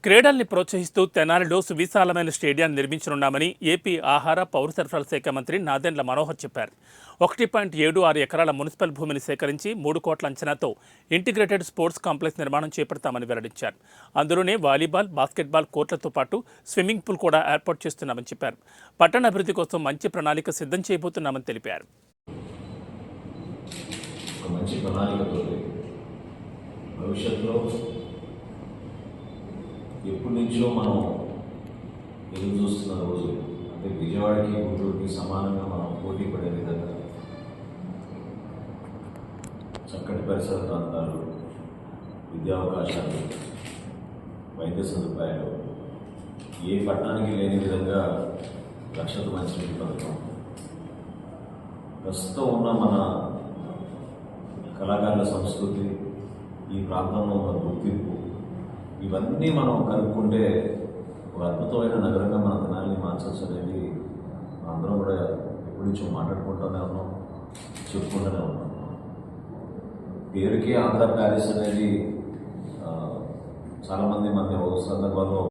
క్రీడల్ని ప్రోత్సహిస్తూ తెనాలిలో సువిశాలమైన స్టేడియాన్ని నిర్మించనున్నామని ఏపీ ఆహార పౌర సరఫరాల శాఖ మంత్రి నాదెండ్ల మనోహర్ చెప్పారు. 1.76 ఎకరాల మున్సిపల్ భూమిని సేకరించి 3 కోట్ల అంచనాతో ఇంటిగ్రేటెడ్ స్పోర్ట్స్ కాంప్లెక్స్ నిర్మాణం చేపడతామని వెల్లడించారు. అందులోనే వాలీబాల్, బాస్కెట్బాల్ కోర్టులతో పాటు స్విమ్మింగ్ పూల్ కూడా ఏర్పాటు చేస్తున్నామని చెప్పారు. పట్టణ అభివృద్ధి కోసం మంచి ప్రణాళిక సిద్ధం చేయబోతున్నామని తెలిపారు. ఎప్పటి నుంచో మనం ఎదురు చూస్తున్న రోజు అంటే విజయవాడకి గుంటూరుకి సమానంగా మనం పోటీ పడే విధంగా చక్కటి పరిసర ప్రాంతాలు, విద్యా అవకాశాలు, వైద్య సదుపాయాలు ఏ పట్టణానికి లేని విధంగా రక్షిత మంచినీటి పథకం, ప్రస్తుతం ఉన్న మన కళాకారుల సంస్కృతి, ఈ ప్రాంతంలో ఉన్న గుర్తింపు, ఇవన్నీ మనం కనుక్కుంటే ఒక అద్భుతమైన నగరంగా మన తెనాలిని మార్చవచ్చు అనేది అందరం కూడా ఎప్పటి నుంచో మాట్లాడుకుంటూనే ఉన్నాం, చెప్పుకుంటూనే ఉన్నాం. పేరుకి ఆంధ్ర ప్యారిస్ అనేది చాలామంది మధ్య ఒక సందర్భాల్లో